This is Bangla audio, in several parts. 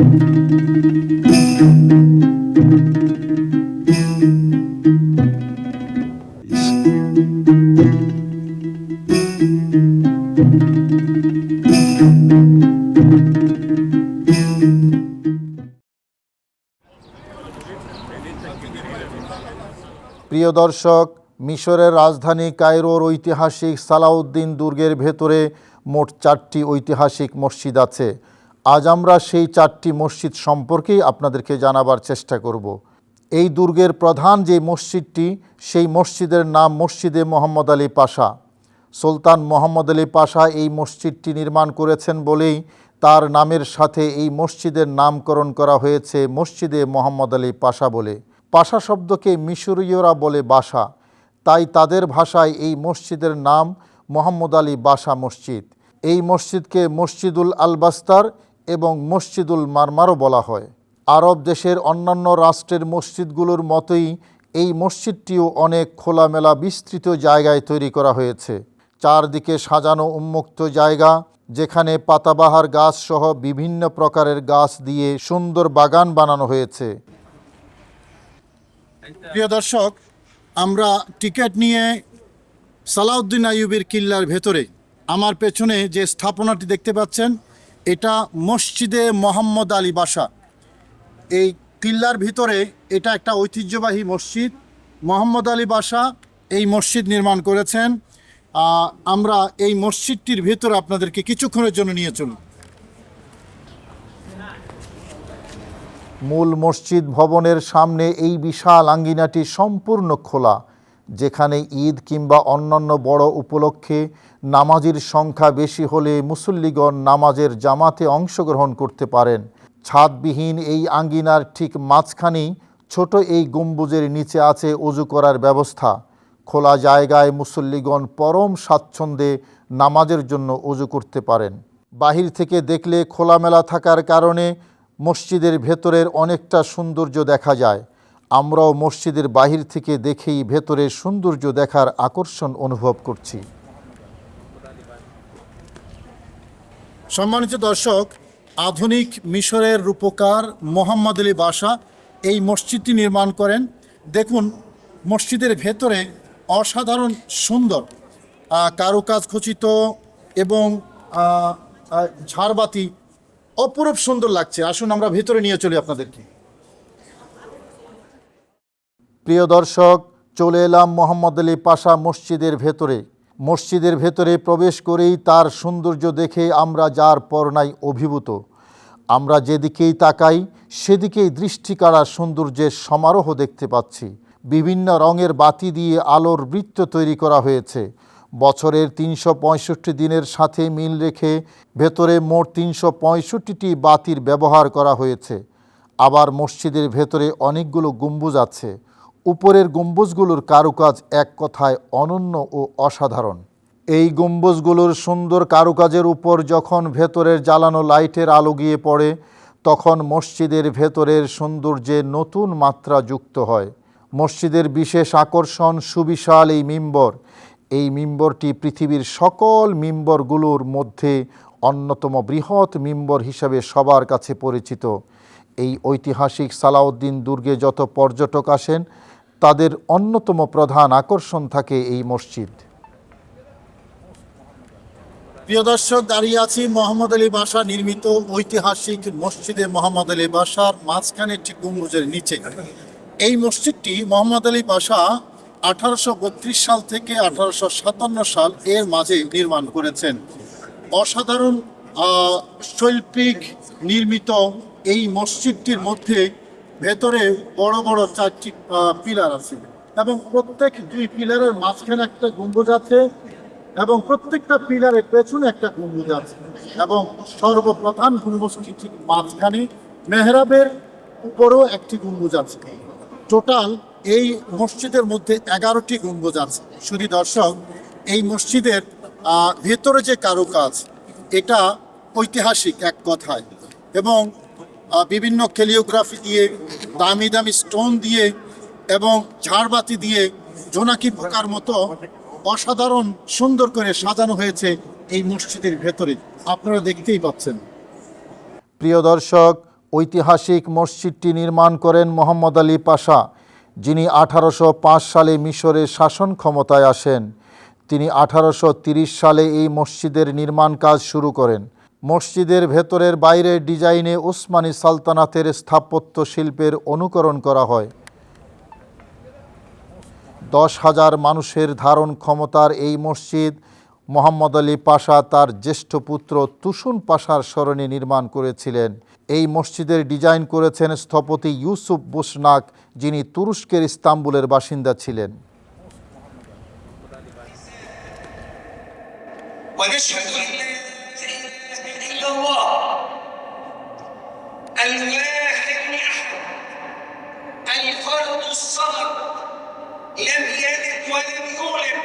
প্রিয় দর্শক, মিশরের রাজধানী কায়রোর ঐতিহাসিক সালাউদ্দিন দুর্গের ভেতরে মোট 4টি ঐতিহাসিক মসজিদ আছে। আজ আমরা সেই 4টি মসজিদ সম্পর্কেই আপনাদেরকে জানাবার চেষ্টা করব। এই দুর্গের প্রধান যে মসজিদটি, সেই মসজিদের নাম মসজিদে মোহাম্মদ আলী পাশা। সুলতান মোহাম্মদ আলী পাশা এই মসজিদটি নির্মাণ করেছেন বলেই তার নামের সাথে এই মসজিদের নামকরণ করা হয়েছে মসজিদে মোহাম্মদ আলী পাশা বলে। পাশা শব্দকে মিশরীয়রা বলে বাসা, তাই তাদের ভাষায় এই মসজিদের নাম মোহাম্মদ আলী বাসা মসজিদ। এই মসজিদকে মসজিদুল আলবাস্তার এবং মসজিদুল মারমারও বলা হয়। আরব দেশের অন্যান্য রাষ্ট্রের মসজিদগুলোর মতোই এই মসজিদটিও অনেক খোলামেলা বিস্তৃত জায়গায় তৈরি করা হয়েছে। চারদিকে সাজানো উন্মুক্ত জায়গা, যেখানে পাতাবাহার গাছ সহ বিভিন্ন প্রকারের গাছ দিয়ে সুন্দর বাগান বানানো হয়েছে। প্রিয় দর্শক, আমরা টিকিট নিয়ে সালাউদ্দিন আইয়ুবের কিল্লার ভেতরে, আমার পেছনে যে স্থাপনাটি দেখতে পাচ্ছেন, এটা মসজিদে মোহাম্মদ আলী বাসা। এই কিল্লার ভিতরে এটা একটা ঐতিহ্যবাহী মসজিদ। মোহাম্মদ আলী বাসা এই মসজিদ নির্মাণ করেছেন। আমরা এই মসজিদটির ভেতরে আপনাদেরকে কিছুক্ষণের জন্য নিয়ে চলি। মূল মসজিদ ভবনের সামনে এই বিশাল আঙ্গিনাটি সম্পূর্ণ খোলা, যেখানে ঈদ কিংবা অন্যান্য বড় উপলক্ষে নামাজির সংখ্যা বেশি হলে মুসল্লিগণ নামাজের জামাতে অংশগ্রহণ করতে পারেন। ছাদবিহীন এই আঙ্গিনার ঠিক মাঝখানেই ছোট এই গম্বুজের নিচে আছে অজু করার ব্যবস্থা। খোলা জায়গায় মুসল্লিগণ পরম স্বাচ্ছন্দ্যে নামাজের জন্য অজু করতে পারেন। বাহির থেকে দেখলে খোলামেলা থাকার কারণে মসজিদের ভেতরের অনেকটা সৌন্দর্য দেখা যায়। আমরাও মসজিদের বাহির থেকে দেখেই ভেতরের সৌন্দর্য দেখার আকর্ষণ অনুভব করছি। সম্মানিত দর্শক, আধুনিক মিশরের রূপকার মোহাম্মদ আলী বাসা এই মসজিদটি নির্মাণ করেন। দেখুন, মসজিদের ভেতরে অসাধারণ সুন্দর কারুকাজ খচিত এবং ঝাড়বাতি অপরূপ সুন্দর লাগছে। আসুন আমরা ভেতরে নিয়ে চলি আপনাদেরকে। প্রিয় দর্শক, চলে এলাম মোহাম্মদ আলী পাশা মসজিদের ভেতরে। মসজিদের ভেতরে প্রবেশ করেই তার সৌন্দর্য দেখে আমরা যার পর নাই অভিভূত। আমরা যেদিকেই তাকাই সেদিকেই দৃষ্টি কাড়া সৌন্দর্যের সমারোহ দেখতে পাচ্ছি। বিভিন্ন রঙের বাতি দিয়ে আলোর বৃত্ত তৈরি করা হয়েছে। বছরের 365 দিনের সাথে মিল রেখে ভেতরে মোট 365টি বাতির ব্যবহার করা হয়েছে। আবার মসজিদের ভেতরে অনেকগুলো গম্বুজ আছে। উপরের গম্বুজগুলোর কারুকাজ এক কথায় অনন্য ও অসাধারণ। এই গম্বুজগুলোর সুন্দর কারুকাজের উপর যখন ভেতরের জ্বালানো লাইটের আলো গিয়ে পড়ে, তখন মসজিদের ভেতরের সৌন্দর্যে নতুন মাত্রা যুক্ত হয়। মসজিদের বিশেষ আকর্ষণ সুবিশাল এই মিম্বর। এই মিম্বরটি পৃথিবীর সকল মিম্বরগুলোর মধ্যে অন্যতম বৃহৎ মিম্বর হিসাবে সবার কাছে পরিচিত। এই ঐতিহাসিক সালাউদ্দিন দুর্গে যত পর্যটক আসেন, তাদের অন্যতম প্রধান আকর্ষণ থাকে এই মসজিদ। প্রিয় দর্শক, দাঁড়িয়ে আছি মোহাম্মদ আলী বাসা নির্মিত ঐতিহাসিক মসজিদে মোহাম্মদ আলী বাসার মাঝখানে একটি গম্বুজের নিচে। এই মসজিদটি মোহাম্মদ আলী বাসা 1832 সাল থেকে 1857 সাল এর মাঝে নির্মাণ করেছেন। অসাধারণ শৈল্পিক নির্মিত এই মসজিদটির মধ্যে ভেতরে বড় বড় 4টি পিলার আছে এবং প্রত্যেক 2 পিলারের মাঝখানে একটা গম্বুজ আছে এবং প্রত্যেকটা পিলারের পেছনে একটা গম্বুজ আছে এবং সর্বপ্রধান গম্বুজটি ঠিক মাঝখানে মেহরাবের উপরেও একটি গম্বুজ আছে। টোটাল এই মসজিদের মধ্যে 11টি গম্বুজ আছে। শুধু দর্শক, এই মসজিদের ভেতরে যে কারুকাজ, এটা ঐতিহাসিক এক কথায় এবং বিভিন্ন ক্যালিওগ্রাফি দিয়ে, দামি দামি স্টোন দিয়ে এবং ঝাড়বাতি দিয়ে জোনাকি পোকার মতো অসাধারণ সুন্দর করে সাজানো হয়েছে এই মসজিদের ভেতরে। আপনারা দেখতেই পাচ্ছেন। প্রিয় দর্শক, ঐতিহাসিক মসজিদটি নির্মাণ করেন মোহাম্মদ আলী পাশা, যিনি 1805 সালে মিশরে শাসন ক্ষমতায় আসেন। তিনি 1830 সালে এই মসজিদের নির্মাণ কাজ শুরু করেন। মসজিদের ভেতরের বাইরের ডিজাইনে উসমানী সালতানাতের স্থাপত্য শিল্পের অনুকরণ করা হয়। 10,000 মানুষের ধারণ ক্ষমতার এই মসজিদ মোহাম্মদ আলী পাশা তার জ্যেষ্ঠ পুত্র তুসুন পাশার স্মরণে নির্মাণ করেছিলেন। এই মসজিদের ডিজাইন করেছেন স্থপতি ইউসুফ বুশনাক, যিনি তুরস্কের ইস্তাম্বুলের বাসিন্দা ছিলেন। ونشهد أن لا إله إلا الله الواحد الأحد الفرد الصمد لم يلد ولم يولد।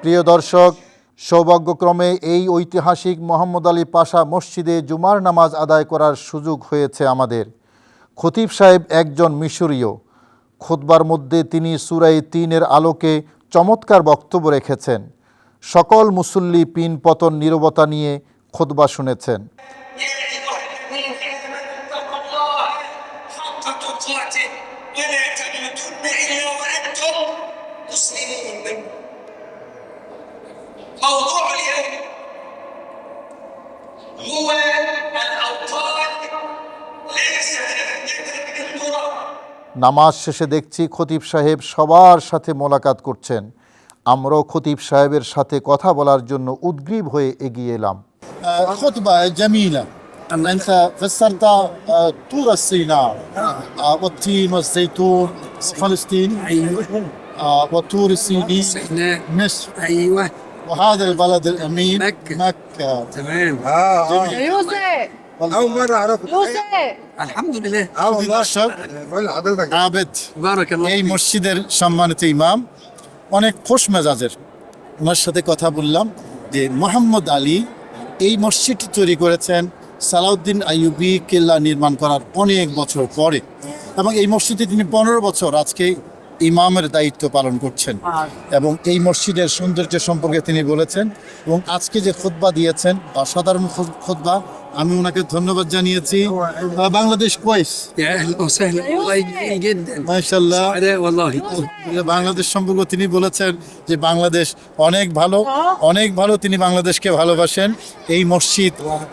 প্রিয় দর্শক, সৌভাগ্যক্রমে এই ঐতিহাসিক মোহাম্মদ আলী পাশা মসজিদে জুমার নামাজ আদায় করার সুযোগ হয়েছে আমাদের। খতিব সাহেব একজন মিশরীয়। খুতবার মধ্যে তিনি সূরা 3-এর আলোকে চমৎকার বক্তব্য রেখেছেন। সকল মুসল্লি পিন পতন নীরবতা নিয়ে খুতবা শুনেছেন। يا أيها الذين آمنوا اتقوا الله حق تقاته ولا تموتن إلا وأنتم مسلمون. موضوع اليوم هو الأوطان ليست أهمية بالتراب. নামাজ শেষে দেখছি খতিব সাহেব সবার সাথে মোলাকাত করছেন। আমরাও খতিব সাহেবের সাথে কথা বলার জন্য উদ্গ্রীব হয়ে এগিয়ে এলাম। خطبة جميلة. أنت فسرت طور سيناء والتين والزيتون فلسطين ايوه والطور السيني سيناء مصر ايوه وهذا البلد الأمين مكة. مكة. تمام يوسف أول مرة أعرفه. يوسف الحمد لله خطيب দর্শক بقول لحضرتك আবেদ بارك الله এই فيك. মসজিদের সম্মানিত ইমাম অনেক খোশ মেজাজের। ওনার সাথে কথা বললাম যে মোহাম্মদ আলী এই মসজিদটি তৈরি করেছেন সালাউদ্দিন আইয়ুবী কেল্লা নির্মাণ করার অনেক বছর পরে, এবং এই মসজিদে তিনি 15 বছর আজকে ইমামের দায়িত্ব পালন করছেন। এবং এই মসজিদের সৌন্দর্য সম্পর্কে তিনি বলেছেন, এবং আজকে যে খুতবা দিয়েছেন অসাধারণ খুতবা। আমি ওনাকে ধন্যবাদ জানিয়েছি। বাংলাদেশ কোয়েস يا اهلا وسهلا والله جميل جدا মাশাআল্লাহ। سعداء والله বাংলাদেশ সম্পর্কে তিনি বলেছেন যে বাংলাদেশ অনেক ভালো, অনেক ভালো। তিনি বাংলাদেশকে ভালোবাসেন। এই মসজিদ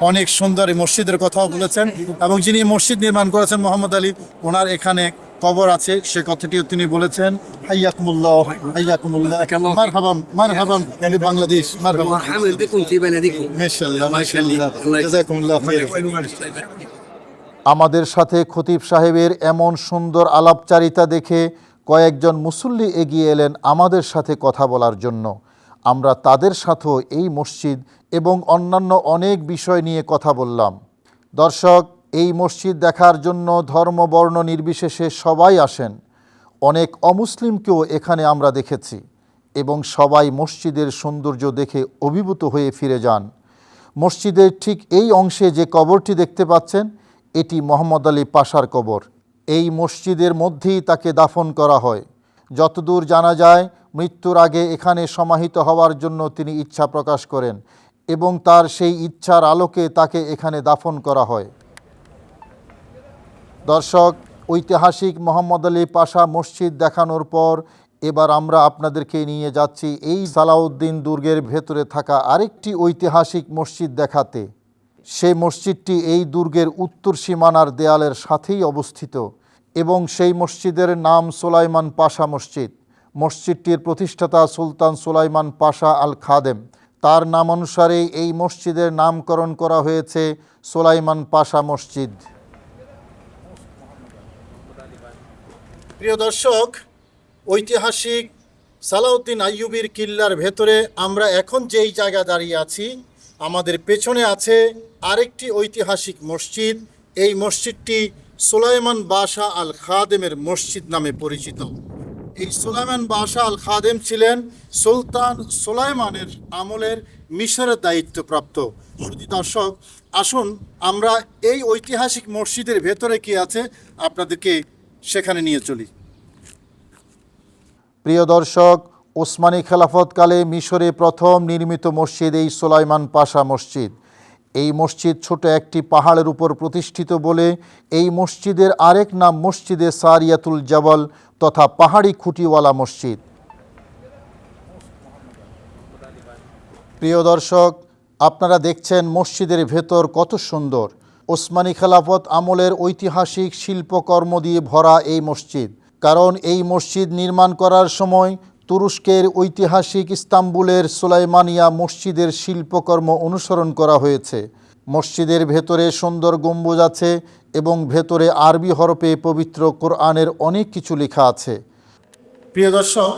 অনেক সুন্দর, এই মসজিদের কথাও বলেছেন। এবং যিনি এই মসজিদ নির্মাণ করেছেন মোহাম্মদ আলী, ওনার এখানে কবর আছে, সে কথাটিও তিনি বলেছেন। হাইয়াকুমুল্লাহ হাইয়াকুমুল্লাহ মারহাবান মারহাবান বাংলাদেশ মারহাবান। مرحبا بكم في بلدكم মাশাআল্লাহ মাশাআল্লাহ জাযাকুমুল্লাহ খাইর। আমাদের সাথে খতিব সাহেবের এমন সুন্দর আলাপচারিতা দেখে কয়েকজন মুসল্লি এগিয়ে এলেন আমাদের সাথে কথা বলার জন্য। আমরা তাদের সাথেও এই মসজিদ এবং অন্যান্য অনেক বিষয় নিয়ে কথা বললাম। দর্শক, এই মসজিদ দেখার জন্য ধর্ম বর্ণ নির্বিশেষে সবাই আসেন। অনেক অমুসলিমকেও এখানে আমরা দেখেছি, এবং সবাই মসজিদের সৌন্দর্য দেখে অভিভূত হয়ে ফিরে যান। মসজিদের ঠিক এই অংশে যে কবরটি দেখতে পাচ্ছেন, এটি মোহাম্মদ আলী পাশার কবর। এই মসজিদের মধ্যেই তাকে দাফন করা হয়। যতদূর জানা যায়, মৃত্যুর আগে এখানে সমাহিত হওয়ার জন্য তিনি ইচ্ছা প্রকাশ করেন, এবং তার সেই ইচ্ছার আলোকে তাকে এখানে দাফন করা হয়। দর্শক, ঐতিহাসিক মোহাম্মদ আলী পাশা মসজিদ দেখানোর পর এবার আমরা আপনাদেরকে নিয়ে যাচ্ছি এই সালাউদ্দিন দুর্গের ভেতরে থাকা আরেকটি ঐতিহাসিক মসজিদ দেখাতে। সেই মসজিদটি এই দুর্গের উত্তর সীমানার দেয়ালের সাথেই অবস্থিত, এবং সেই মসজিদের নাম সুলাইমান পাশা মসজিদ। মসজিদটির প্রতিষ্ঠাতা সুলতান সুলাইমান পাশা আল খাদেম। তার নাম অনুসারে এই মসজিদের নামকরণ করা হয়েছে সুলাইমান পাশা মসজিদ। প্রিয় দর্শক, ঐতিহাসিক সালাউদ্দিন আইয়ুবীর কিল্লার ভেতরে আমরা এখন যেই জায়গা দাঁড়িয়ে আছি, আমাদের পেছনে আছে আরেকটি ঐতিহাসিক মসজিদ। এই মসজিদটি সুলাইমান বাশা আল খাদেমের মসজিদ নামে পরিচিত। এই সুলাইমান বাশা আল খাদেম ছিলেন সুলতান সুলাইমানের আমলের মিশরের দায়িত্বপ্রাপ্ত। শুধু দর্শক, আসুন আমরা এই ঐতিহাসিক মসজিদের ভেতরে কি আছে আপনাদেরকে সেখানে নিয়ে চলি। প্রিয় দর্শক, ওসমানী খেলাফতকালে মিশরে প্রথম নির্মিত মসজিদ এই সুলাইমান পাশা মসজিদ। এই মসজিদ ছোট একটি পাহাড়ের উপর প্রতিষ্ঠিত বলে এই মসজিদের আরেক নাম মসজিদে সারিয়াতুল জাবাল তথা পাহাড়ি খুঁটিওয়ালা মসজিদ। প্রিয় দর্শক, আপনারা দেখছেন মসজিদের ভেতর কত সুন্দর। ওসমানী খেলাফত আমলের ঐতিহাসিক শিল্পকর্ম দিয়ে ভরা এই মসজিদ। কারণ এই মসজিদ নির্মাণ করার সময় তুরস্কের ঐতিহাসিক ইস্তাম্বুলের সুলাইমানিয়া মসজিদের শিল্পকর্ম অনুসরণ করা হয়েছে। মসজিদের ভেতরে সুন্দর গম্বুজ আছে এবং ভেতরে আরবি হরফে পবিত্র কোরআনের অনেক কিছু লেখা আছে। প্রিয় দর্শক,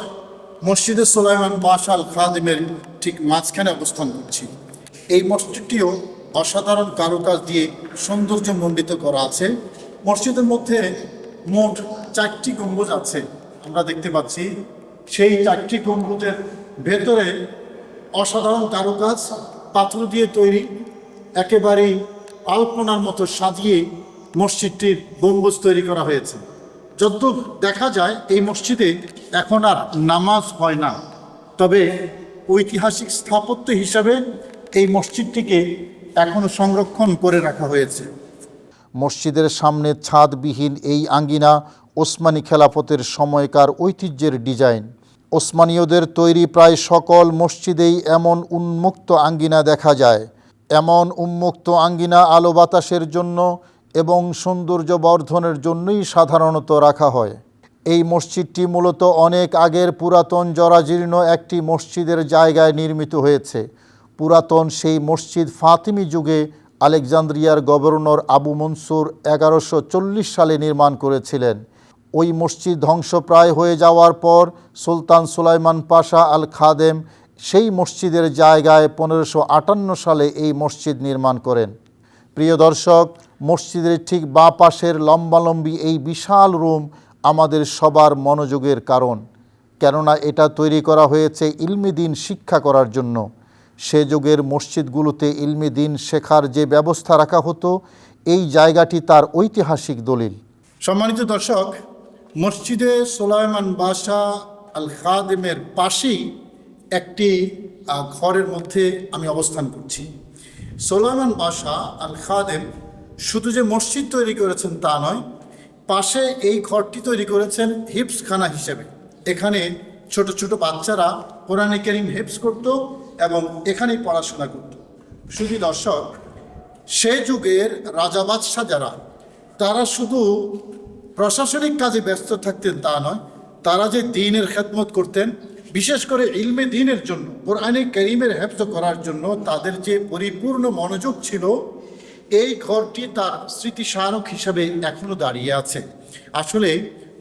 মসজিদে সুলাইমান পাশা আল খাদিমের ঠিক মাঝখানে অবস্থান করছি। এই মসজিদটিও অসাধারণ কারুকাজ দিয়ে সৌন্দর্যমণ্ডিত করা আছে। মসজিদের মধ্যে মোট 4টি গম্বুজ আছে আমরা দেখতে পাচ্ছি। সেই 4টি গম্বুজের ভেতরে অসাধারণ কারুকাজ, পাথর দিয়ে তৈরি, একেবারেই আলপনার মতো সাজিয়ে মসজিদটির গম্বুজ তৈরি করা হয়েছে। যতদূর দেখা যায় এই মসজিদে এখন আর নামাজ হয় না, তবে ঐতিহাসিক স্থাপত্য হিসাবে এই মসজিদটিকে এখনও সংরক্ষণ করে রাখা হয়েছে। মসজিদের সামনে ছাদবিহীন এই আঙ্গিনা ওসমানী খেলাফতের সময়কার ঐতিহ্যের ডিজাইন। ওসমানীয়দের তৈরি প্রায় সকল মসজিদেই এমন উন্মুক্ত আঙ্গিনা দেখা যায়। এমন উন্মুক্ত আঙ্গিনা আলো বাতাসের জন্য এবং সৌন্দর্য বর্ধনের জন্যই সাধারণত রাখা হয়। এই মসজিদটি মূলত অনেক আগের পুরাতন জরাজীর্ণ একটি মসজিদের জায়গায় নির্মিত হয়েছে। পুরাতন সেই মসজিদ ফাতিমি যুগে আলেকজান্দ্রিয়ার গভর্নর আবু মনসুর 1140 সালে নির্মাণ করেছিলেন। ওই মসজিদ ধ্বংসপ্রায় হয়ে যাওয়ার পর সুলতান সুলাইমান পাশা আল খাদেম সেই মসজিদের জায়গায় 1558 সালে এই মসজিদ নির্মাণ করেন। প্রিয় দর্শক, মসজিদের ঠিক বাঁ পাশের লম্বালম্বি এই বিশাল রুম আমাদের সবার মনোযোগের কারণ, কেননা এটা তৈরি করা হয়েছে ইলমি দ্বীন শিক্ষা করার জন্য। সে যুগের মসজিদগুলোতে ইলমি দ্বীন শেখার যে ব্যবস্থা রাখা হতো, এই জায়গাটি তার ঐতিহাসিক দলিল। সম্মানিত দর্শক, মসজিদে সুলাইমান পাশা আল খাদেমের পাশেই একটি ঘরের মধ্যে আমি অবস্থান করছি। সুলাইমান পাশা আল খাদেম শুধু যে মসজিদ তৈরি করেছেন তা নয়, পাশে এই ঘরটি তৈরি করেছেন হিফজখানা হিসেবে। এখানে ছোট ছোট বাচ্চারা কোরআনে কারীম হিফজ করত এবং এখানেই পড়াশোনা করত। শুধু দর্শক, সে যুগের রাজা বাদশাহ যারা, তারা শুধু প্রশাসনিক কাজে ব্যস্ত থাকতেন তা নয়, তারা যে দ্বীনের খেদমত করতেন, বিশেষ করে ইলমে দ্বীনের জন্য, কোরআনে কারীমের হেফজ করার জন্য তাদের যে পরিপূর্ণ মনোযোগ ছিল, এই ঘরটি তার স্মৃতিস্মারক হিসাবে এখনও দাঁড়িয়ে আছে। আসলে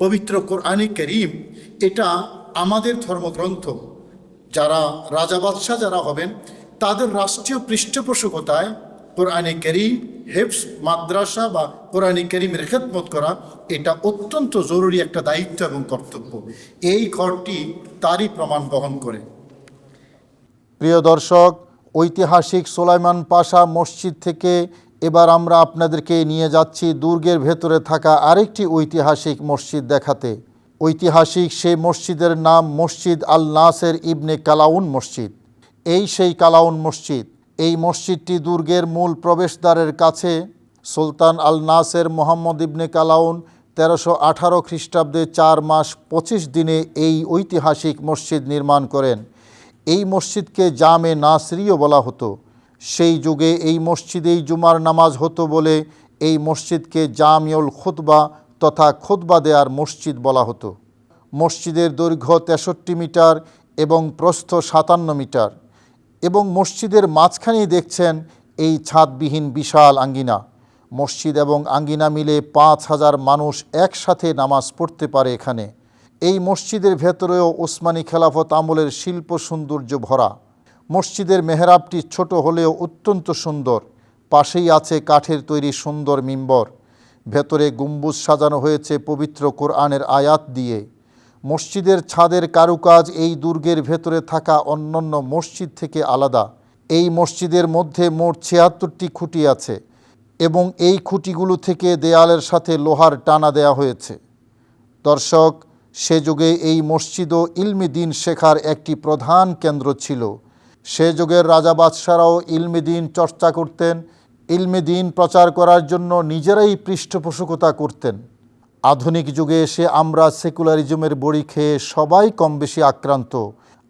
পবিত্র কোরআনে কারীম এটা আমাদের ধর্মগ্রন্থ। যারা রাজা বাদশাহ যারা হবেন, তাদের রাষ্ট্রীয় পৃষ্ঠপোষকতায় কোরআনে কারীম হেফজ মাদ্রাসা বা কোরআনে কারীমের খেদমত করা এটা অত্যন্ত জরুরি একটা দায়িত্ব এবং কর্তব্য। এই ঘরটি তারই প্রমাণ বহন করে। প্রিয় দর্শক, ঐতিহাসিক সুলাইমান পাশা মসজিদ থেকে এবার আমরা আপনাদেরকে নিয়ে যাচ্ছি দুর্গের ভেতরে থাকা আরেকটি ঐতিহাসিক মসজিদ দেখাতে। ঐতিহাসিক সেই মসজিদের নাম মসজিদ আল নাসের ইবনে কালাউন মসজিদ। এই সেই কালাউন মসজিদ। এই মসজিদটি দুর্গের মূল প্রবেশদ্বারের কাছে। সুলতান আল নাসের মোহাম্মদ ইবনে কালাউন 1318 খ্রিস্টাব্দে 4 মাস 25 দিনে এই ঐতিহাসিক মসজিদ নির্মাণ করেন। এই মসজিদকে জামে নাসরিও বলা হতো। সেই যুগে এই মসজিদেই জুমার নামাজ হতো বলে এই মসজিদকে জামিউল খুতবা তথা খুতবা দেয়ার মসজিদ বলা হতো। মসজিদের দৈর্ঘ্য 63 মিটার এবং প্রস্থ 57 মিটার এবং মসজিদের মাঝখানেই দেখছেন এই ছাদবিহীন বিশাল আঙ্গিনা। মসজিদ এবং আঙ্গিনা মিলে 5000 মানুষ একসাথে নামাজ পড়তে পারে এখানে। এই মসজিদের ভেতরেও ওসমানী খেলাফত আমলের শিল্প সৌন্দর্য ভরা। মসজিদের মেহরাবটি ছোট হলেও অত্যন্ত সুন্দর। পাশেই আছে কাঠের তৈরি সুন্দর মিম্বর। ভেতরে গম্বুজ সাজানো হয়েছে পবিত্র কোরআনের আয়াত দিয়ে। মসজিদের ছাদের কারুকাজ এই দুর্গের ভেতরে থাকা অন্যান্য মসজিদ থেকে আলাদা। এই মসজিদের মধ্যে মোট 76টি খুঁটি আছে এবং এই খুঁটিগুলো থেকে দেয়ালের সাথে লোহার টানা দেয়া হয়েছে। দর্শক, সে যুগে এই মসজিদও ইলমি দ্বীন শেখার একটি প্রধান কেন্দ্র ছিল। সে যুগের রাজা বাদশারাও ইলমে দিন চর্চা করতেন, ইলমে দিন প্রচার করার জন্য নিজেরাই পৃষ্ঠপোষকতা করতেন। আধুনিক যুগে এসে আমরা সেকুলারিজমের বড়ি খেয়ে সবাই কম বেশি আক্রান্ত।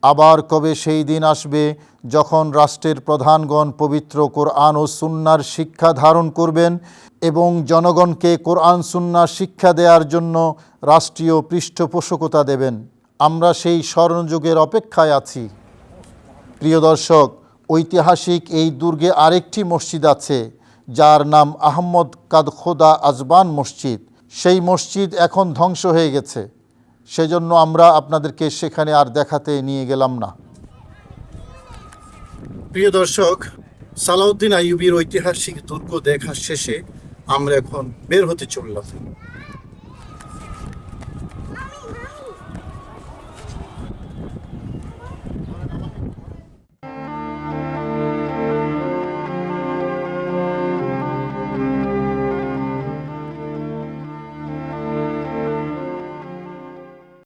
আবার কবে সেই দিন আসবে যখন রাষ্ট্রের প্রধানগণ পবিত্র কোরআন ও সুন্নার শিক্ষা ধারণ করবেন এবং জনগণকে কোরআন সুন্নার শিক্ষা দেওয়ার জন্য রাষ্ট্রীয় পৃষ্ঠপোষকতা দেবেন। আমরা সেই স্বর্ণযুগের অপেক্ষায় আছি। প্রিয় দর্শক, ঐতিহাসিক এই দুর্গে আরেকটি মসজিদ আছে যার নাম আহমদ কাদখোদা আজবান মসজিদ। সেই মসজিদ এখন ধ্বংস হয়ে গেছে, সেজন্য আমরা আপনাদেরকে সেখানে আর দেখাতে নিয়ে গেলাম না। প্রিয় দর্শক, সালাউদ্দিন আইয়ুবীর ঐতিহাসিক দুর্গ দেখা শেষে আমরা এখন বের হতে চললাম।